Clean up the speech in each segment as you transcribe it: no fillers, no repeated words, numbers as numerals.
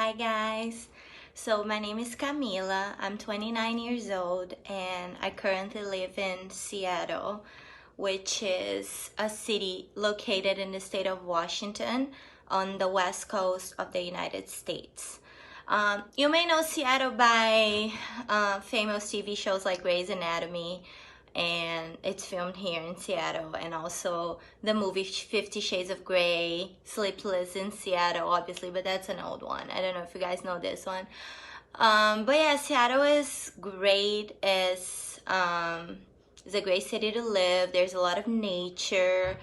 Hi guys, so my name is Camila. I'm 29 years old and I currently live in Seattle, which is a city located in the state of Washington on the west coast of the United States. You may know Seattle by famous TV shows like Grey's Anatomy, and it's filmed here in Seattle, and also the movie 50 Shades of Grey, Sleepless in Seattle, obviously, but that's an old one. I don't know if you guys know this one. But yeah, Seattle is great. It's a great city to live. There's a lot of nature.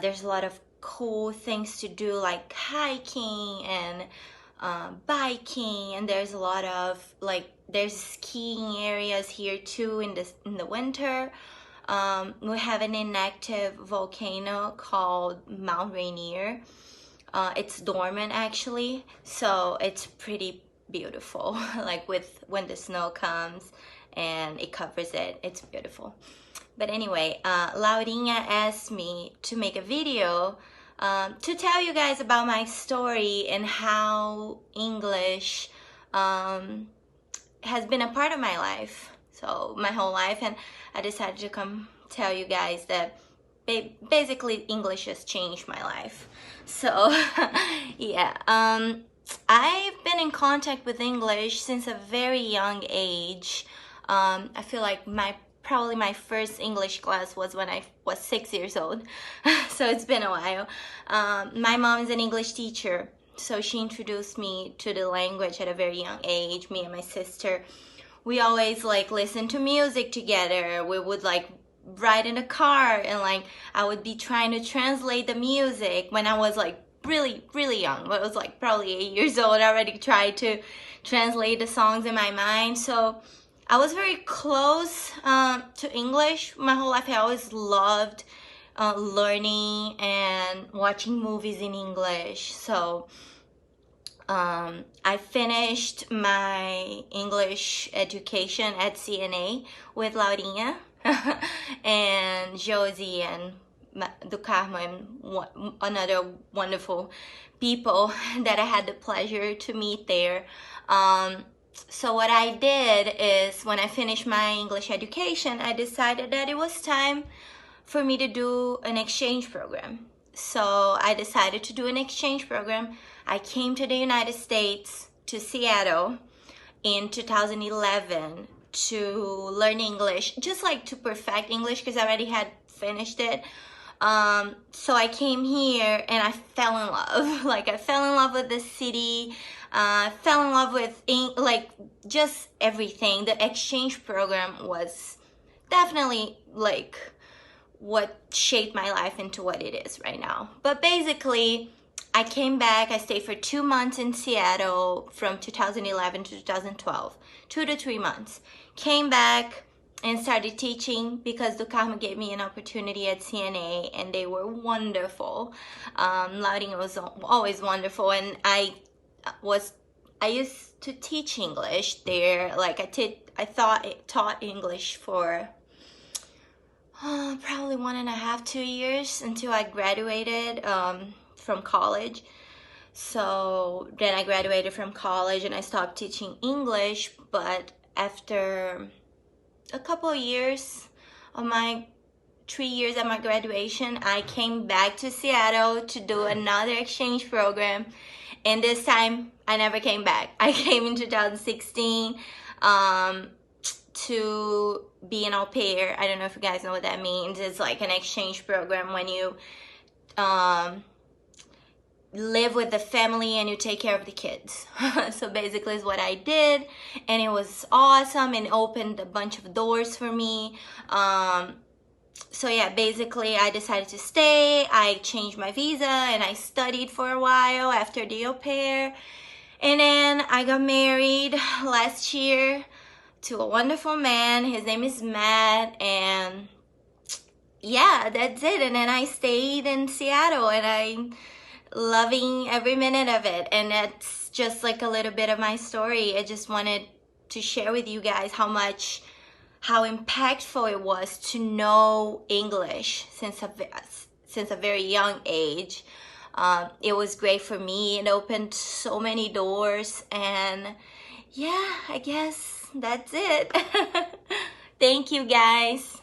There's a lot of cool things to do like hiking and biking, and there's a lot of there's skiing areas here too in the winter. We have an inactive volcano called Mount Rainier. It's dormant actually, so it's pretty beautiful. Like when the snow comes and it covers it, it's beautiful. But anyway, Laurinha asked me to make a video to tell you guys about my story and how English has been a part of my life, so my whole life, and I decided to come tell you guys that basically English has changed my life. So yeah, I've been in contact with English since a very young age. I feel like probably my first English class was when I was 6 years old. So it's been a while. My mom is an English teacher, so she introduced me to the language at a very young age. Me and my sister, we always listen to music together. We would ride in a car, and I would be trying to translate the music when I was really young. I was probably 8 years old. I already tried to translate the songs in my mind. So I was very close to English my whole life. I always loved learning and watching movies in English. So I finished my English education at CNA with Laurinha and Josie and do Carmo and another wonderful people that I had the pleasure to meet there. So what I did is, when I finished my English education, I decided that it was time for me to do an exchange program. So I decided to do an exchange program. I came to the United States, to Seattle, in 2011 to learn English, just to perfect English, because I already had finished it. So I came here and I fell in love. I fell in love with the city. Fell in love with just everything. The exchange program was definitely what shaped my life into what it is right now. But basically, I came back. I stayed for 2 months in Seattle from 2011 to 2012, 2 to 3 months. Came back and started teaching because Do Carmo gave me an opportunity at CNA, and they were wonderful. Laurinha was always wonderful, and I used to teach English there. I taught English for probably 1.5 to 2 years until I graduated from college. So then I graduated from college and I stopped teaching English, but after a couple of years of my 3 years at my graduation, I came back to Seattle to do another exchange program, and this time I never came back. I came in 2016 to be an au pair. I don't know if you guys know what that means. It's an exchange program when you live with the family and you take care of the kids. So basically is what I did, and it was awesome and opened a bunch of doors for me. So yeah, basically I decided to stay. I changed my visa and I studied for a while after the au pair, and then I got married last year to a wonderful man. His name is Matt, and yeah, that's it. And then I stayed in Seattle, and I'm loving every minute of it. And that's just a little bit of my story. I just wanted to share with you guys how impactful it was to know English since a very young age. It was great for me. It opened so many doors, and yeah, I guess that's it. Thank you guys.